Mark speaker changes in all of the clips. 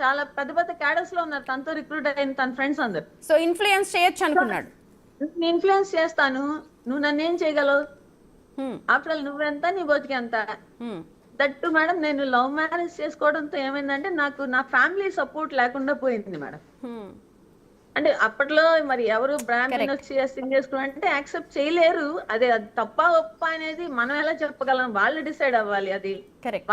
Speaker 1: చాలా పెద్ద పెద్ద క్యాడర్స్ లో ఉన్నారు, తనతో రిక్రూట్ అయిన తన ఫ్రెండ్స్ అందరు.
Speaker 2: సో ఇన్ఫ్లుయెన్స్ చేయొచ్చు అనుకున్నాడు.
Speaker 1: నేను ఇన్ఫ్లుయెన్స్ చేస్తాను, నువ్వు నన్ను ఏం చేయగలవు, ఆఫ్టర్ ఆల్ నువ్వెంత నీ బతికెంత. దట్టు మేడం నేను లవ్ మ్యారేజ్ చేసుకోవడంతో ఏమైందంటే నాకు నా ఫ్యామిలీ సపోర్ట్ లేకుండా పోయింది మేడం. అంటే అప్పట్లో మరి ఎవరు బ్రాహ్మణ్ వచ్చి సింగ్ చేసుకున్నారంటే యాక్సెప్ట్ చేయలేరు. అది తప్ప ఒప్ప అనేది మనం ఎలా చెప్పగలం, వాళ్ళు డిసైడ్ అవ్వాలి, అది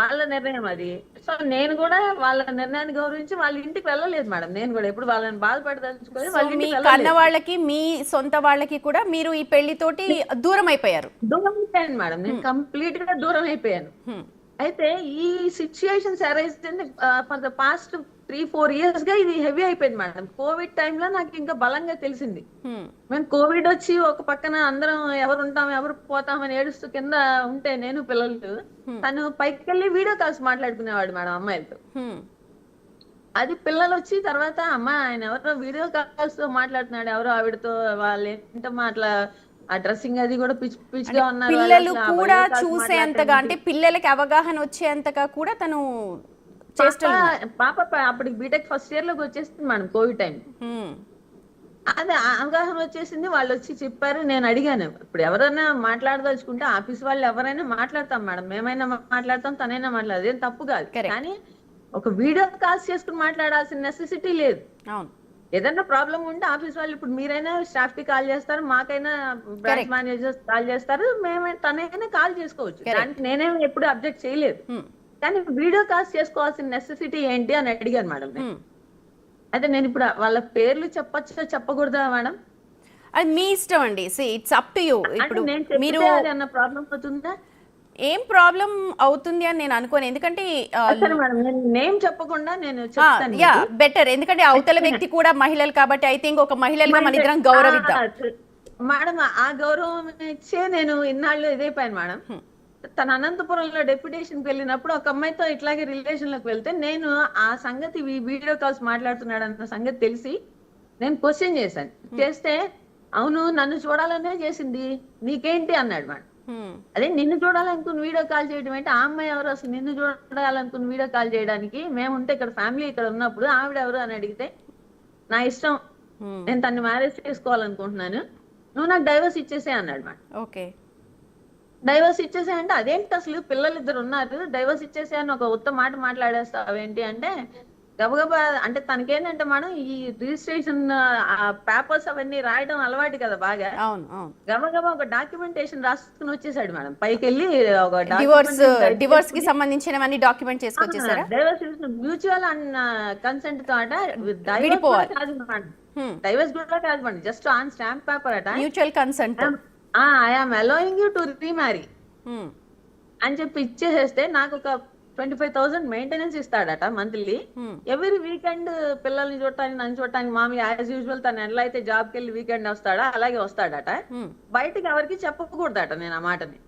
Speaker 1: వాళ్ళ నిర్ణయం అది. సో నేను కూడా వాళ్ళ నిర్ణయాన్ని గౌరవించి వాళ్ళ ఇంటికి వెళ్ళలేదు మేడం. నేను కూడా ఎప్పుడు వాళ్ళని బాధపడదలుచుకొని వాళ్ళ ఇంటికి
Speaker 2: కన్న వాళ్ళకి మీ సొంత వాళ్ళకి కూడా మీరు ఈ పెళ్లితోటి దూరం అయిపోయారు.
Speaker 1: దూరం అయిపోయాను మేడం, నేను కంప్లీట్ గా దూరం అయిపోయాను. అయితే ఈ situations arise for the past 3-4 years గా ఇది హెవీ అయిపోయింది మేడం. కోవిడ్ టైంలో నాకు ఇంకా బలంగా తెలిసింది. మేము కోవిడ్ వచ్చి ఒక పక్కన అందరం ఎవరు ఉంటాం ఎవరు పోతామని ఏడుస్తూ కింద ఉంటే నేను పిల్లలు, తను పైకి వెళ్ళి వీడియో కాల్స్ మాట్లాడుకునేవాడు మేడం అమ్మాయిలతో. అది పిల్లలు వచ్చి తర్వాత అమ్మ ఆయన ఎవరో వీడియో కాల్స్ తో మాట్లాడుతున్నాడు, ఎవరో ఆవిడతో, వాళ్ళు ఏంటమ్మా అట్లా ఆ డ్రెస్సింగ్ అది కూడా పిచ్చి పిచ్చిగా ఉన్నారు.
Speaker 2: పిల్లలు కూడా చూసేంతగా, అంటే పిల్లలకి అవగాహన వచ్చేంతగా కూడా తను
Speaker 1: పాప అప్పటికి బీటెక్ ఫస్ట్ ఇయర్ లోకి వచ్చేసింది మేడం కోవిడ్ టైం. అదే అవగాహన వచ్చేసింది, వాళ్ళు వచ్చి చెప్పారు. నేను అడిగాను, ఇప్పుడు ఎవరైనా మాట్లాడదలుచుకుంటే ఆఫీస్ వాళ్ళు ఎవరైనా మాట్లాడతాం మేడం, మేమైనా మాట్లాడతాం, తనైనా మాట్లాడదు, ఏం తప్పు కాదు. కానీ ఒక వీడియో కాల్స్ చేసుకుని మాట్లాడాల్సిన నెసెసిటీ లేదు. ఏదైనా ప్రాబ్లం ఉంటే ఆఫీస్ వాళ్ళు, ఇప్పుడు మీరైనా స్టాఫ్ కి కాల్ చేస్తారు, మాకైనా బ్రాంచ్ మేనేజర్స్ కాల్ చేస్తారు, తనైనా కాల్ చేసుకోవచ్చు. దానికి నేనేం ఎప్పుడు అబ్జెక్ట్ చేయలేదు. కానీ వీడియో కాల్స్ చేసుకోవాల్సిన నెసెసిటీ ఏంటి అని అడిగాను మేడం. అయితే నేను ఇప్పుడు వాళ్ళ పేర్లు చెప్పొచ్చా చెప్పకూడదా మేడం?
Speaker 2: అది మీ ఇష్టం అండి, ఇట్స్ అప్ టు యూ. ఇప్పుడు మీరు
Speaker 1: అన్న ప్రాబ్లం అవుతుందా?
Speaker 2: ఏం ప్రాబ్లం అవుతుంది అని నేను అనుకోను, ఎందుకంటే
Speaker 1: నేమ్ చెప్పకుండా నేను
Speaker 2: బెటర్, ఎందుకంటే అవతల వ్యక్తి కూడా మహిళలు కాబట్టి ఐ థింక్ ఒక మహిళలుగా మన ఇద్దరం గౌరవిద్దాం
Speaker 1: మేడం. ఆ గౌరవం ఇచ్చే నేను ఇన్నాళ్ళు ఇదైపోయాను మేడం. తన అనంతపురంలో డెప్యుటేషన్ కి వెళ్ళినప్పుడు ఒక అమ్మాయితో ఇట్లాగే రిలేషన్ లోకి వెళ్తే నేను ఆ సంగతి వీడియో కాల్స్ మాట్లాడుతున్నాడు అన్న సంగతి తెలిసి నేను క్వశ్చన్ చేశాను. చేస్తే అవును నన్ను చూడాలనే చేసింది, నీకేంటి అన్నాడు మేడం. అదే నిన్ను చూడాలనుకుని వీడియో కాల్ చేయడం ఏంటి, ఆ అమ్మాయి ఎవరు అసలు నిన్ను చూడాలనుకుని వీడియో కాల్ చేయడానికి, మేముంటే ఇక్కడ ఫ్యామిలీ ఇక్కడ ఉన్నప్పుడు ఆవిడ ఎవరు అని అడిగితే నా ఇష్టం, నేను తను మ్యారేజ్ చేసుకోవాలనుకుంటున్నాను, నువ్వు నాకు డైవర్స్ ఇచ్చేసే అన్నాడు మేడం.
Speaker 2: ఓకే,
Speaker 1: డైవర్స్ ఇచ్చేసే అంటే అదేంటి అసలు పిల్లలు ఇద్దరు ఉన్నారు, డైవర్స్ ఇచ్చేసే అని ఒక ఉత్తమ మాట మాట్లాడేస్తావు ఏంటి అంటే, గబగబా అంటే తనకేంటంటే మేడం ఈ రిజిస్ట్రేషన్ పేపర్స్ అవన్నీ రాయడం అలవాటు కదా బాగా, గబగబా ఒక డాక్యుమెంటేషన్ రాసుకుని వచ్చేసాడు మేడం. పైకి వెళ్ళి ఒక
Speaker 2: డివోర్స్ కి సంబంధించినవన్నీ డాక్యుమెంట్ చేసుకొచ్చేసారా?
Speaker 1: డైవర్స్ మ్యూచువల్ అండ్ కన్సెంట్ తో అట, డైవర్స్ కూడా కాదు madam, just on stamp paper అట,
Speaker 2: mutual consent,
Speaker 1: I am allowing you to remarry అని చెప్పి ఇచ్చేసేస్తే నాకు ఒక 25,000 మెయింటెనెన్స్ ఇస్తాడట మంత్లీ. ఎవ్రీ వీకెండ్ పిల్లల్ని చూడటానికి నన్ను చూడటానికి మామూలు యాజ్ యూజువల్ తను ఎలా అయితే జాబ్కి వెళ్ళి వీకెండ్ వస్తాడా అలాగే వస్తాడట. బయటకి ఎవరికి చెప్పకూడదట నేను ఆ మాటని.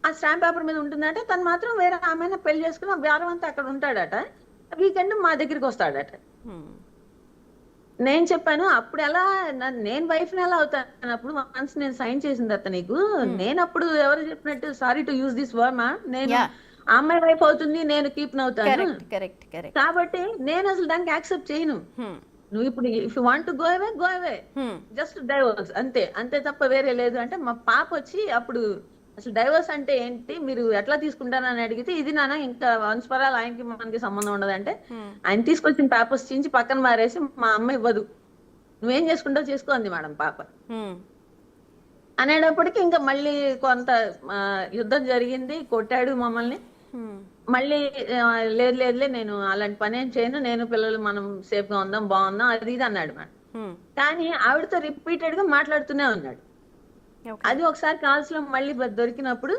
Speaker 1: ఆ స్టాంప్ పేపర్ మీద ఉంటుందట, తను మాత్రం వేరే ఆమెను పెళ్లి చేసుకుని ఆ వారం అంతా అక్కడ ఉంటాడట, వీకెండ్ మా దగ్గరికి వస్తాడట. నేను చెప్పాను అప్పుడు ఎలా నేను వైఫ్ ని ఎలా అవుతాను, అప్పుడు వన్స్ నేను సైన్ చేసింది అత్త నీకు, నేను అప్పుడు ఎవరు చెప్పినట్టు sorry to use this word మా, నేను ఆ అమ్మాయి వైఫ్ అవుతుంది, నేను కీప్ అవుతాను కాబట్టి నేను అసలు దానికి యాక్సెప్ట్ చేయను. నువ్వు ఇప్పుడు if you want to go away just divorce అంతే, అంతే తప్ప వేరే లేదు అంటే. మా పాప వచ్చి అప్పుడు అసలు డైవర్స్ అంటే ఏంటి, మీరు ఎట్లా తీసుకుంటారని అడిగితే, ఇది నాన్న ఇంకా వంశపరాలు ఆయనకి మనకి సంబంధం ఉండదంటే, ఆయన తీసుకొచ్చిన పేపర్స్ చించి పక్కన మారేసి మా అమ్మ ఇవ్వదు, నువ్వేం చేసుకుంటావు చేసుకో అంది మేడం పాప. అనేటప్పటికి ఇంకా మళ్ళీ కొంత యుద్ధం జరిగింది, కొట్టాడు మమ్మల్ని. మళ్ళీ లేదు లేదులే నేను అలాంటి పని ఏం చేయను, నేను పిల్లలు మనం సేఫ్ గా ఉందాం బాగుందాం అది ఇది అన్నాడు మేడం. కానీ ఆవిడతో రిపీటెడ్ గా మాట్లాడుతూనే ఉన్నాడు. అది ఒకసారి కాల్స్ లో మళ్ళీ దొరికినప్పుడు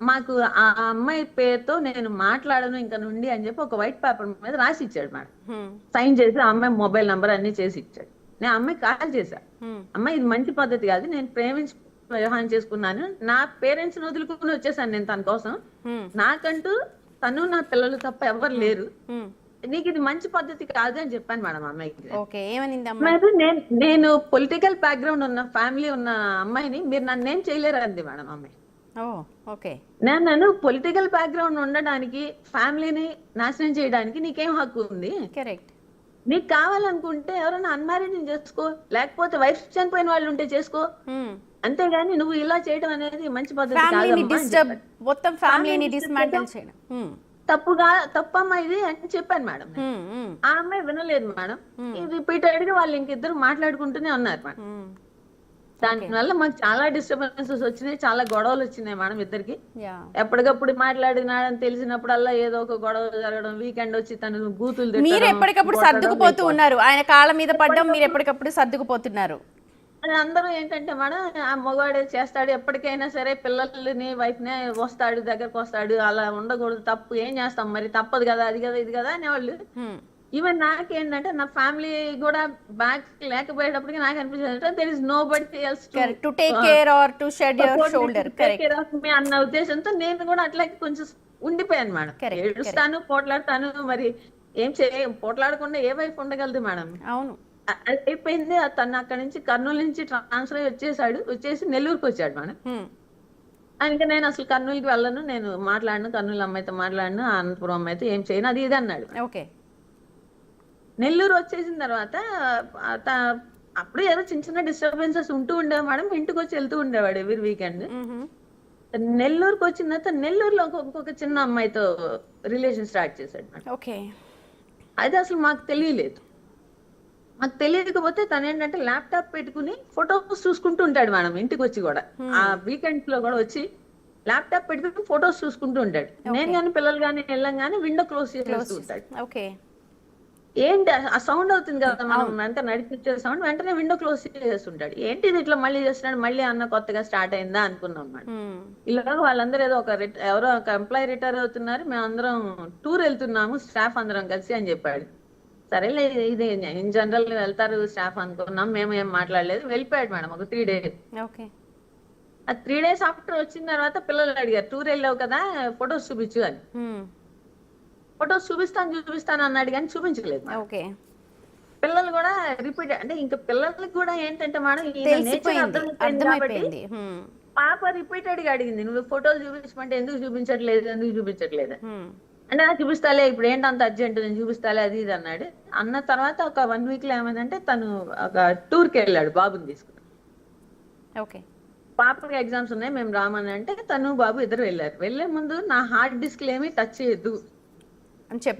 Speaker 1: మాకు ఆ అమ్మాయి పేరుతో నేను మాట్లాడను ఇంకా నుండి అని చెప్పి ఒక వైట్ పేపర్ మీద రాసి ఇచ్చాడు మేడం, సైన్ చేసి ఆ అమ్మాయి మొబైల్ నంబర్ అన్ని చేసి ఇచ్చాడు. నేను అమ్మాయి కాల్ చేశా, అమ్మాయి ఇది మంచి పద్ధతి కాదు, నేను ప్రేమించి వివాహం చేసుకున్నాను, నా పేరెంట్స్ ని వదులుకుని వచ్చేసాను నేను తన కోసం, నాకంటూ తను నా పిల్లలు తప్ప ఎవరు లేరు, నీకు ఇది మంచి పద్ధతి కాదు అని చెప్పాను మేడం అమ్మాయికి. నేను పొలిటికల్ బ్యాక్గ్రౌండ్ ఉన్న ఫ్యామిలీ ఉన్న అమ్మాయిని మీరు నన్ను ఏం చేయలేరు అంది మేడం అమ్మాయి.
Speaker 2: ఓ ఓకే.
Speaker 1: నేను పొలిటికల్ బ్యాక్గ్రౌండ్ ఉండడానికి, ఫ్యామిలీని నాశనం చేయడానికి నీకేం హక్కు ఉంది?
Speaker 2: కరెక్ట్.
Speaker 1: నీకు కావాలనుకుంటే ఎవరైనా అన్మ్యారీడ్ చేసుకో, లేకపోతే వైఫ్ చనిపోయిన వాళ్ళు ఉంటే చేసుకో. అంతేగాని నువ్వు ఇలా చేయడం అనేది మంచి పద్ధతి
Speaker 2: ఫ్యామిలీని
Speaker 1: కాదమ్మా అని
Speaker 2: డిస్టర్బ్,
Speaker 1: చెప్పారు.
Speaker 2: మొత్తం ఫ్యామిలీని
Speaker 1: ఫ్యామిలీని
Speaker 2: డిస్మాంటిల్ చేయడం.
Speaker 1: తప్పమ్మా ఇది అని చెప్పాను మేడం నేను. ఆ అమ్మాయి వినలేదు మేడం. రిపీటెడ్ గా వాళ్ళు ఇంకిద్దరు మాట్లాడుకుంటూనే ఉన్నారు మేడం. దానివల్ల మాకు చాలా డిస్టర్బెన్సెస్ వచ్చినాయి, చాలా గొడవలు వచ్చినాయి మేడం ఇద్దరికి. ఎప్పటికప్పుడు మాట్లాడినాడని తెలిసినప్పుడల్లా ఏదో ఒక గొడవ జరగడం, వీకెండ్ వచ్చి తను బూతులు తిట్టడం,
Speaker 2: మీరు ఎప్పటికప్పుడు
Speaker 1: కొట్టడం,
Speaker 2: సర్దుకుపోతూ ఉన్నారు, ఆయన కాళ్ళ మీద పడ్డం, మీరు ఎప్పటికప్పుడు సర్దుకుపోతున్నారు.
Speaker 1: అది అందరూ ఏంటంటే మేడం, ఆ మగవాడే చేస్తాడు ఎప్పటికైనా సరే, పిల్లల్ని వైఫ్నే వస్తాడు, దగ్గరకు వస్తాడు, అలా ఉండకూడదు, తప్పు, ఏం చేస్తాం మరి, తప్పదు కదా, అది కదా ఇది కదా అనేవాళ్ళు. ఈవెన్ నాకేంటంటే నా ఫ్యామిలీ కూడా బ్యాక్ లేకపోయేటప్పటికి నాకు అనిపించింది there is nobody else
Speaker 2: to take care or to shed your shoulder. Correct
Speaker 1: అన్న ఉద్దేశంతో నేను కూడా అట్లా కొంచెం ఉండిపోయాను మేడం. ఏడుస్తాను, పోట్లాడతాను, మరి ఏం పోట్లాడకుండా ఏ వైఫ్ ఉండగలదు మేడం?
Speaker 2: అవును.
Speaker 1: అది అయిపోయింది. తను అక్కడి నుంచి కర్నూలు నుంచి ట్రాన్స్ఫర్ వచ్చేసి నెల్లూరుకి వచ్చాడు మేడం. ఇంకా నేను అసలు కర్నూలుకి వెళ్ళను, నేను మాట్లాడను, కర్నూలు అమ్మాయితో మాట్లాడను, అనంతపురం అమ్మాయితో ఏం చేయను, అది ఇది అన్నాడు.
Speaker 2: ఓకే.
Speaker 1: నెల్లూరు వచ్చేసిన తర్వాత అప్పుడు ఏదో చిన్న చిన్న డిస్టర్బెన్సెస్ ఉంటూ ఉండేవి మేడం. ఇంటికి వచ్చి వెళ్తూ ఉండేవాడు ఎవ్రీ వీకెండ్. నెల్లూరుకి వచ్చిన తర్వాత నెల్లూరులో ఇంకొక చిన్న అమ్మాయితో రిలేషన్ స్టార్ట్ చేశాడు మేడం.
Speaker 2: ఓకే.
Speaker 1: అది అసలు మాకు తెలియలేదు. మాకు తెలియకపోతే తను ఏంటంటే ల్యాప్టాప్ పెట్టుకుని ఫొటోస్ చూసుకుంటూ ఉంటాడు మేడం. ఇంటికి వచ్చి కూడా ఆ వీకెండ్స్ లో కూడా వచ్చి ల్యాప్టాప్ పెట్టుకుని ఫొటోస్ చూసుకుంటూ ఉంటాడు. నేను కానీ పిల్లలు కానీ వెళ్ళం కానీ విండో క్లోజ్ చేస్తూ ఉంటాడు.
Speaker 2: ఓకే.
Speaker 1: ఏంటి ఆ సౌండ్ అవుతుంది కదా మనం వెంట నడిపించే సౌండ్, వెంటనే విండో క్లోజ్ చేస్తుంటాడు. ఏంటి ఇది ఇట్లా మళ్ళీ చేస్తున్నాడు, మళ్ళీ అన్న కొత్తగా స్టార్ట్ అయిందా అనుకున్నాం మేడం. ఇలాగ వాళ్ళందరూ ఏదో ఎవరో ఒక ఎంప్లాయీ రిటైర్ అవుతున్నారు, మేమందరం టూర్ వెళ్తున్నాము స్టాఫ్ అందరం కలిసి అని చెప్పాడు. సరేలే ఇది ఇన్ జనరల్ వెళ్తారు స్టాఫ్ అనుకున్నాం, మేము ఏం మాట్లాడలేదు, వెళ్ళిపోయాడు మేడం ఒక 3 days. ఆ 3 days ఆఫ్టర్ వచ్చిన తర్వాత పిల్లలు అడిగారు, టూర్ వెళ్ళావు కదా ఫొటోస్ చూపించు అని. ఫొటోస్ చూపిస్తాను అన్నాడు కానీ చూపించలేదు. పిల్లలు కూడా రిపీట్, అంటే ఇంకా పిల్లలకి కూడా ఏంటంటే మేడం నేచర్ అర్థమైపోయింది. పాప రిపీటెడ్ గా అడిగింది, నువ్వు ఫోటోలు చూపించమంటే ఎందుకు చూపించట్లేదు అంటే నాకు చూపిస్తాలే, ఇప్పుడు ఏంటంత అర్జెంట్, నేను చూపిస్తాలే అది ఇది అన్నాడు. అన్న తర్వాత ఒక 1 week లో ఏమైందంటే తను ఒక టూర్కి వెళ్ళాడు బాబుని తీసుకుని. పాపకి ఎగ్జామ్స్ ఉన్నాయి, మేము రామని అంటే తను బాబు ఇద్దరు వెళ్ళారు. వెళ్లే ముందు నా హార్డ్ డిస్క్ ఏమి టచ్ చేయొద్దు,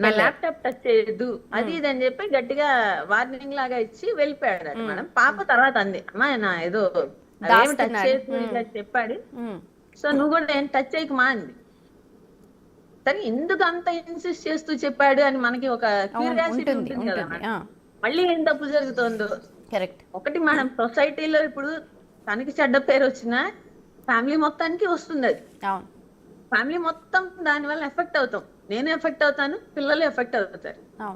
Speaker 1: నా ల్యాప్టాప్ టచ్ చేయొద్దు, అది ఇది అని చెప్పి గట్టిగా వార్నింగ్ లాగా ఇచ్చి వెళ్ళిపోయాడు మేడం. పాప తర్వాత అంది, అమ్మా నా ఏదో టచ్ చేయొద్దు చెప్పాడు, సో నువ్వు కూడా ఏం టచ్ చేయకమా అంది. సరే ఎందుకు అంత ఇన్సిస్ట్ చేస్తూ చెప్పాడు అని మనకి ఒక క్యూరియాసిటీ ఉంటుంది కదా మేడం, మళ్ళీ ఏం తప్పు జరుగుతుందో. ఒకటి మనం సొసైటీలో ఇప్పుడు తనకి చెడ్డ పేరు వచ్చినా ఫ్యామిలీ మొత్తానికి వస్తుంది. అది ఫ్యామిలీ మొత్తం దాని వల్ల ఎఫెక్ట్ అవుతాం, నేను ఎఫెక్ట్ అవుతాను, పిల్లలు ఎఫెక్ట్ అవుతారు.